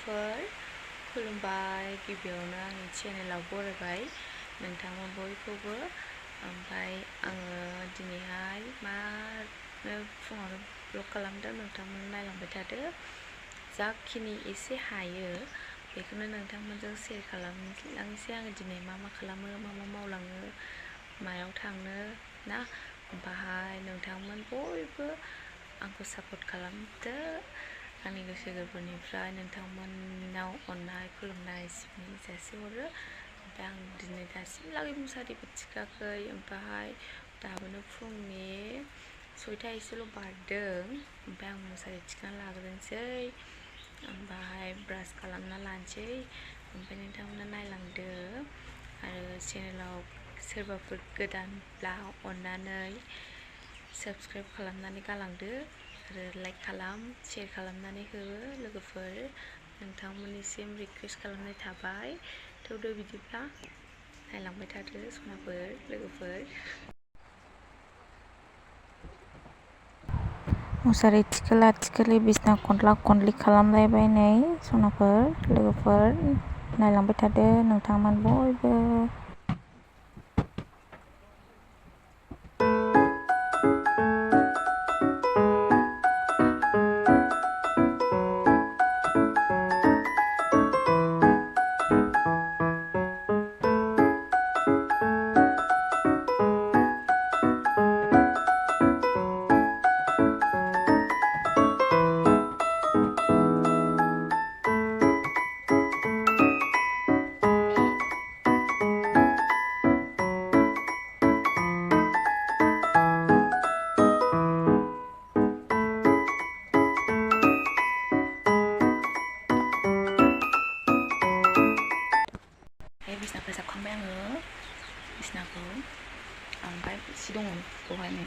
लोगोफोर खुलुमबाय गिबियावनो आंनि चेनेलाव बरायबाय नोंथांमोन बयखौबो। ओमफ्राय आङो दिनैहाय मा फुङावनो ब्लग खालामदों, नोंथांमोन नायलांबाय थादो। जाखिनि एसे हायो बेखौनो नोंथांमोनजों शेयार खालामलांनोसै। आङो दिनै मा खालामो, मा मावलाङो, मायाव थाङो ना। ओमफ्राय नोंथांमोन बयबो आंखौ सापर्ट खालामदो। आंनि गोसो गोरबोनिफ्राय नोंथांमोननाव अननाय खुलुमनाय सिबिनाय जासिहरो। ओमफ्राय आं दिनै दासिमहालागै मुसारिबो थिखाखै। ओमफ्राय दाबोनो फुंनि 6टा एसेल' बारदों। ओमफ्राय आं मुसारि थिखांना लाग्रोनोसै, ओमफ्राय ब्रास खालामना लानोसै। ओमफ्राय नोंथांमोना नायलांदो आरो चेनेलाव सोरबाफोर गोदानब्ला अननानै साबस्क्राइब खालामनानै गालांदो आरो लाइक खालाम, शेयार खालामनानै हो लोगोफोर। नोंथांमोननिसिम रिकुवेस्ट खालामनाय थाबाय। थौदो बिदिब्ला नायलांबाय थादो सनाफोर लोगोफोर। मुसारि थिखोला थिखोलि बिसना खनला खनलि खालामलायबाय नै सनाफोर लोगोफोर। नायलांबाय थादो नोंथांमोन बयबो। बिसनाखौ जाबखांबाय आङो बिसनाखौ। ओमफ्राय सि दङ बेवहायनो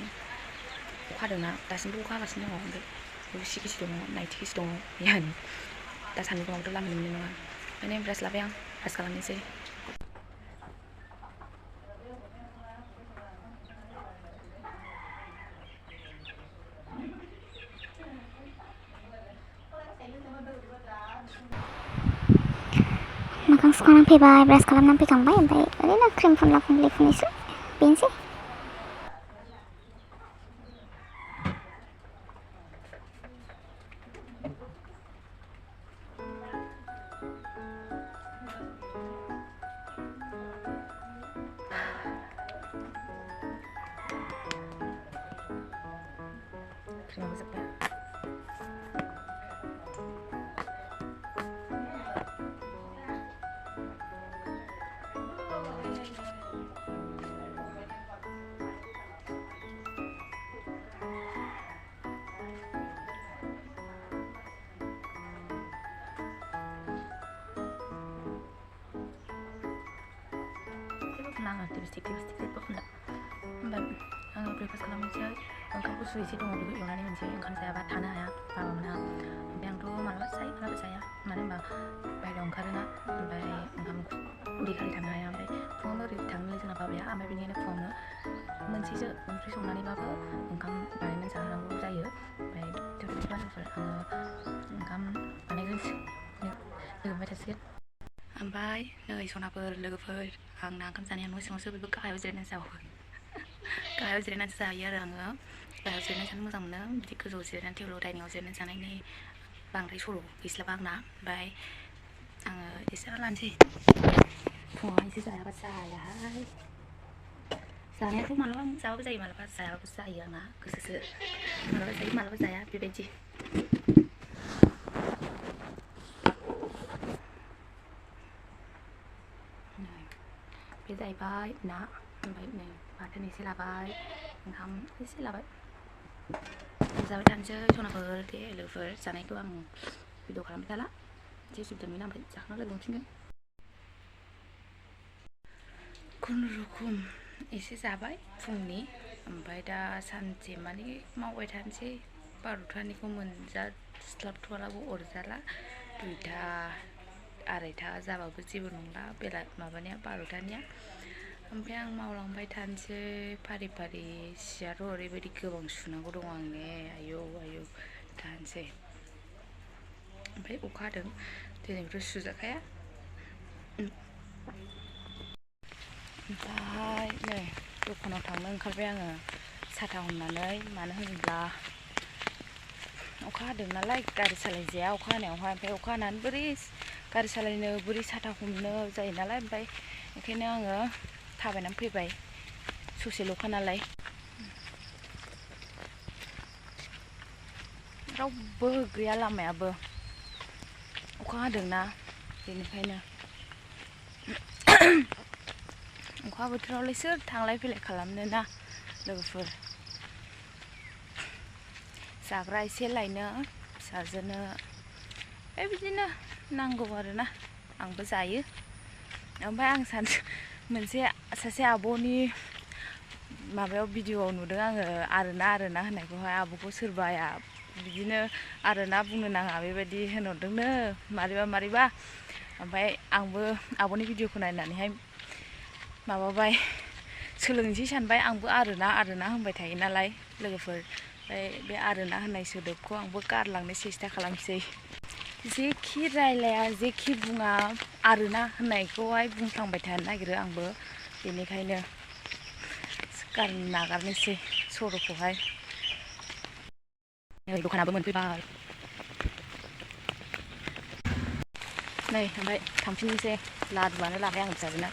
अखा हादोंना, दासिमबो अखा हागासिनो दङ। ओमफ्राय सि गिसि दङ, नाइटि गिसि दङ। यानि दा सान्दुं दुङाबाथ' लामनो मोननाय नङा। ओंखायनो ब्रास लाबाय आं, ब्रास खालामनोसै। मोखां सुखांनानै फैबाय, ब्रास खालामनानै फैखांबाय। ओमफ्राय ओरैनो क्रिम फुनला फुनलि फुननोसै, बेनोसै। क्रिमाबो जोब्बाय। आङो लिपस्टिक जेबो फुनला। ओमफ्राय आङो ब्रेकफास्ट खालामनोसै। ओंखाम गुसु एसे दङ, बेखौ एवनानै मोनसै। ओंखाम जायाबा थानो हाया, बाबा मोना। ओमफ्राय आंथ' मालाबा जायो मालाबा जाया, मानो होनबा बाहेरायाव ओंखारोना। ओमफ्राय ओंखाम उदै खालि थानो हाया। ओमफ्राय फुङावनो ओरै थाङो जोंना बाबाया। ओमफ्राय बेनिखायनो फुङावनो मोनसेसो ओंख्रि संनानैबाबो ओंखाम बानायनानै जाहोनांगौ जायो। ओमफ्य बिदिबा लोगोफोर आङो ओंखाम बानायग्रोनोसै, लोगोफोर थासिगोन। ओमफ्राय नै सनाफोर लोगोफोर, आंना ओंखाम जानाया न' सिङावसो, बेबो गाहायाव जिरायनानै जाबावो। गाहायाव जिरायनानैसो जायो आरो आङो। गाहायाव जिरायनानै जानो मोजां मोनो। बिदि गोजौआव जिरायनानै टेबोलाव डाइनिंआव जिरायनानै जानायनि बांद्राय सर' गैस्लाबा आंना। ओमफ्राय आङो एसे लानोसै। फुङाव एसे जायाबा जायाहाय। जानायाथ' मालाबा जाबाबो जायो, मालाबा जायाबाबो जायो आंना गोसोसो। मालाबा जायो मालाबा जाया बेबायदि। बे जाहैबाय ना। ओमफ्राय नै बाथोन एसे लाबाय, ओंखाम एसे लाबाय। जाबाय थानोसै सनाफोर दे लोगोफोर। जानायखौ आं भिडिअ खालामबाय थाला, एसे उसुबिदा नुयोना। ओमफ्राय जाखांना लोगो मोनफिनगोन। खुनुरुखुम एसे जाबाय फुंनि। ओमफ्राय दा सानसे माने मावबाय थानोसै। 12टानिखौ मोनजास्लाबथ'वालाबो अरजाला। 2टा 2:30 जाबाबो जेबो नंला माबानिया 12टानिया। ओमफ्राय आं मावलांबाय थानोसै फारि फारि। सियाथ' ओरैबायदि गोबां सुनांगौ दङ आंने, आयौ आयौ थानोसै। ओमफ्राय अखा हादों, दिनैबोथ' सुजाखाया ओमफ्राय नै दखानाव थांनो ओंखारबाय आङो साथा हमनानै मानो होनोब्ला अखा हादों नालाय गारि सालायजाया अखा हानायावहाय ओमफ्राय अखा हानानै बोरै गारि सालायनो बोरै साथा हमनो जायो नालाय ओमफ्राय ओंखायनो आङो थाबायनानै फैबाय ससेल'खा नालाय रावबो गैया लामायाबो अखा हादोंना बेनिखायनो अखा बोथोरावलाय सोर थांलाय फैलाय खालामनो ना लोगोफोर जाग्रा एसे लायनो फिसाजोनो बिदिनो नांगौ आरोना आंबो जायो ओमफ्राय आं सासे आब'नि माबायाव भिडिअ'आव नुदों आङो आरोना होननायखौहाय आब'खौ सोरबाया बिदिनो आरोना बुंनो नाङा बेबायदि होनहरदोंनो मारैबा ओमफ्राय आंबो आब'नि भिडिअ'खौ नायनानैहाय माबाबाय सोलोंनोसै सानबाय आंबो आरोना होनबाय थायो नालाय लोगोफोर ओमफ्राय बे आरोना होननाय सोदोबखौ आंबो गारलांनो सेस्था खालामसै जेखि रायलाया जेखि बुङा आरोना होननायखौहाय बुंफ्लांबाय थानो नागिरो आंबो बेनिखायनो नागारनोसै सर'खौहाय नै दखानाबो मोनफैबाय नै ओमफ्राय थांफिननोसै लादुआनो लाबाय आं फिसाजोनो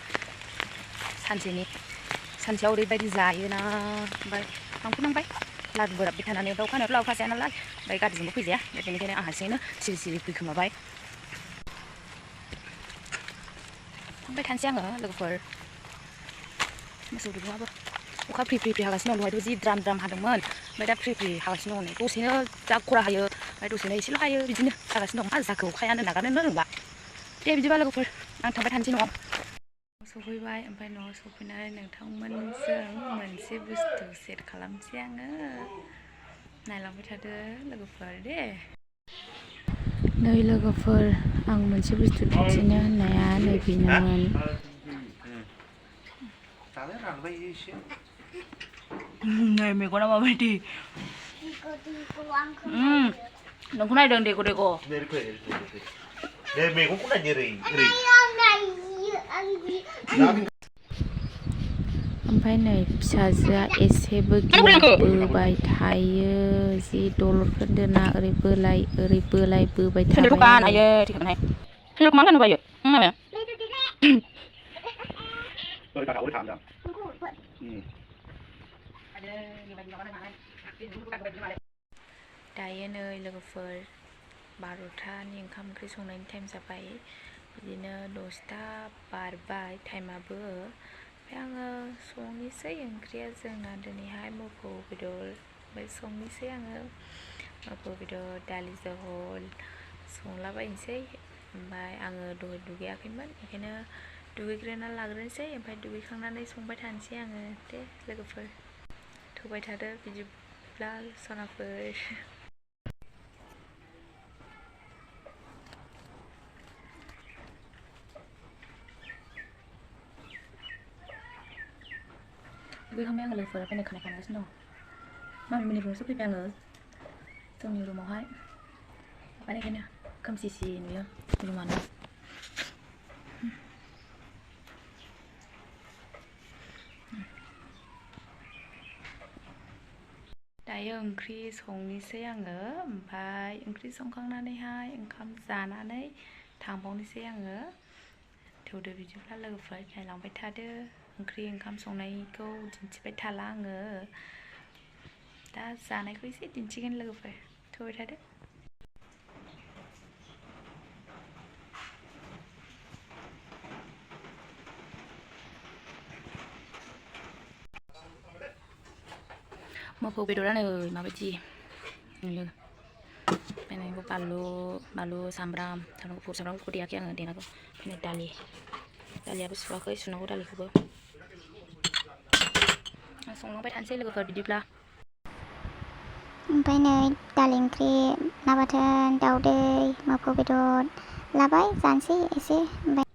सानसेयाव ओरैबायदि जायोना ओमफ्राय थांफिननांबाय लादु बोराबबाय थानानै ओमफ्राय अखानायावथ' लाबोखाजाया नालाय ओमफ्राय गारिजोंबो फैजाया बेनिखायनो आं हारसिङैनो सिरि फैखोमाबाय थांबाय थानोसै आङो लोगोफोर मोसौ दुरुङाबो अखा फ्रि हागासिनो दं दहायथ' जि द्राम हादोंमोन ओमफ्राय दा फ्रि हागासिनो दं नै दसेनो जा खरा हायो ओमफ्राय दसेनो एसेल' हायो बिदिनो हागासिनो दं आरो जाखो अखायानो नागारनोनो रोंला दे बिदिबा लोगोफोर आं थांबाय थानोसै न'आव सफैबाय ओमफ्राय न'आव सफैनानै नोंथांमोनजों मोनसे बुस्थु सेयार खालामसै आङो नायलांबाय थादो लोगोफोर दे नै लोगोफोर आं मोनसे बुस्थु दिन्थिनो होननाया नै बेनोमोन नै मेगना माबायदि नोंखौ नायदों देग' दे मैगंखौ नायदो ओरै ओमफ्राय नै फिसाजोआ एसेबो गियाबोबाय थायो जि दलरखौनो दोना ओरै बोलाय बोबाय दायो नै लोगोफोर 12थानि ओंखाम ओंख्रि संनायनि टाइम जाबाय बिदिनो 10ता बारबाय टाइमाबो ओमफ्राय आङो संनोसै ओंख्रिया जोंना दिनैहाय mwpwo बेदर ओमफ्राय संनोसै आङो mwpwo बेदर दालि जहल संलाबायनोसै ओमफ्राय आङो दहाय दुगैयाखैमोन बेखायनो दुगैग्रोना लाग्रोनोसै ओमफ्राय दुगैखांनानै संबाय थानोसै आङो दे लोगोफोर थौबाय थादो बिदिब्ला सनाफोर दुगैखांबाय आङो लोगोफोर ओमफ्राय खानाय खानागासिनो दं मामिमोननि रुमावसो फैबाय आङो जोंनि रुमावहाय बेनिखायनो खोमसि नुयो रुमानो दायो ओंख्रि संनोसै आङो ओमफ्राय ओंख्रि संखांनानैहाय ओंखाम जानानै थांबावनोसै आङो थौदो बिदिब्ला लोगोफोर नायलांबाय थादो ओंखाम संनायखौ दिन्थिबाय थाला आङो दा जानायखौ एसे दिन्थिगोन लोगोफोर थौबाय थादो mwpwo बेदरानो माबायदि बायनायखौ बानलु सामब्राम गुफुर देयाखै आङो देनांगौ ओमफ्राय दालियाबो सुवाखै सुनांगौ दालिखौबो आं संलांबाय थानोसै लोगोफोर बिदिब्ला ओमफ्राय नै दालि ओंख्रि ना बाथोन दाउदै mwpwo बेदर लाबाय जानोसै एसे ओमफ्राय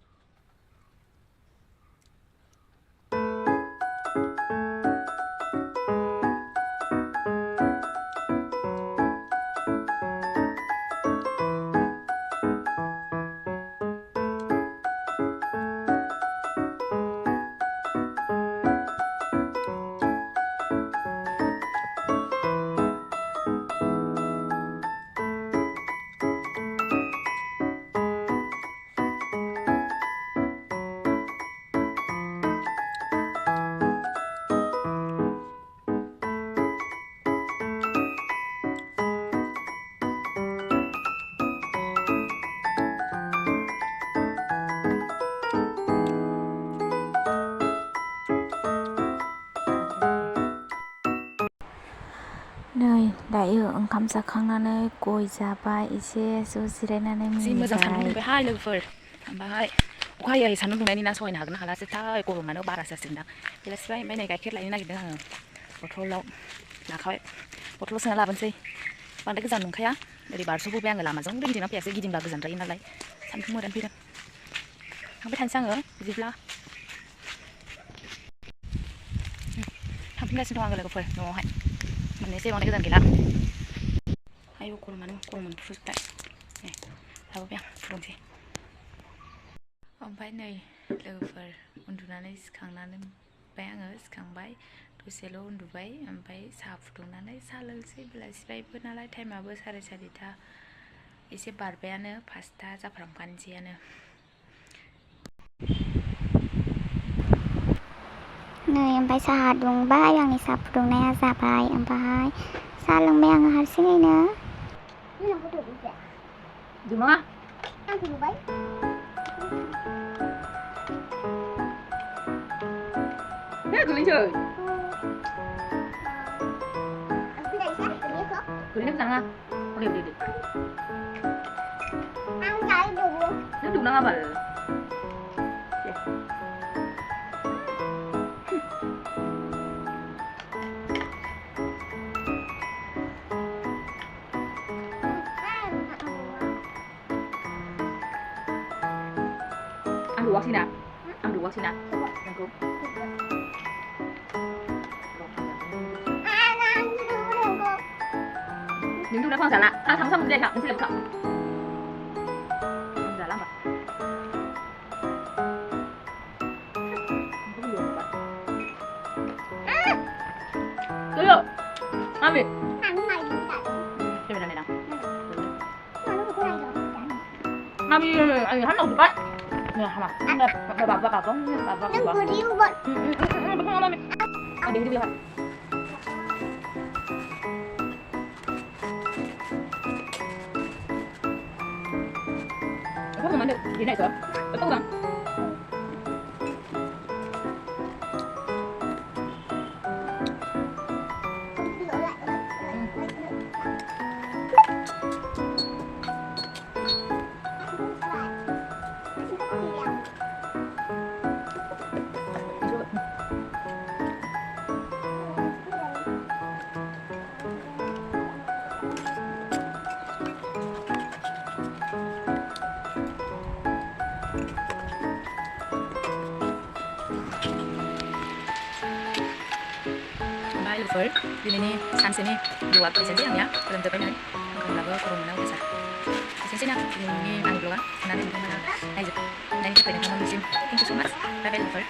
दायो ओंखाम जाखांनानै गय जाबाय एसे ज' जिरायनानै जि मोजां सान्दुं मिनिबाय। दुंबायहाय लोगोफोर ओमफ्राय अखा हायै सान्दुं दुंनायनि ना सहायनो हागोन ना हालासो थाय गरमानो बारा जासिगोनदां बेलासिबाय ओमफ्राय नै गाइखेर लायनो नागिरदों आङो बथलाव लाखाबाय बथलाव सोना लाबोनोसै बांद्राय गोजान नंखाया ओरै बारस'बोबाय आङो लामाजों गिदिंना फैयासै गिदिंबा गोजानद्राय नालाय सान्दुं मोदान फैदों थांबाय थानोसै आङो बिदिब्ला थांफिनगासिनो दं आङो लोगोफोर न'आवहाय मोननोसै बांद्राय गोजान गैला आयौ गरमानो गरम मोनफुजोबबाय नै लाबोबाय आं फुदुंसै ओमफ्राय नै लोगोफोर उन्दुनानै सिखांनानै आङो सिखांबाय दसेल' उन्दुबाय ओमफ्राय साहा फुदुंनानै साहा लोंसै बेलासिबायबो नालाय टाइमाबो 4:30 एसे बारबायानो 5टा जाफ्रामखानोसैयानो नै ओमफ्राय साहा दुंबाय आंनि साहा फुदुंनाया जाबाय ओमफ्राय साहा लोंबाय आङो हारसिङैनो दुङा आं फुदुंबाय गोलैसै गोलैनाय जानाङा दे आं जायो दङ नों दुंनाङा बाल Ăn đủ không xin ạ? Ăn đủ không xin ạ? Ăn không? Mình thu đã khoang giả lạ. Thang thắng xong đây hả? Mình sẽ làm chậm. Giả lắm ạ. Tới rồi. Ăn đi. Cái này nào. Ăn đi, anh hắn đầu được đấy. Nè, hả? Bà giống bà đừng có riêu bận đi hả? Không ăn được, gì này sợ? Không ăn. Lover, ini sanse nih dua persen ya, belum terpenuhi. Kalau lagu kurang mana besar. Sanse nih, ini ang dua, nanti di mana? Ayo, nanti kita pengen ngomong di sini. Thank you so much. Bye bye lover.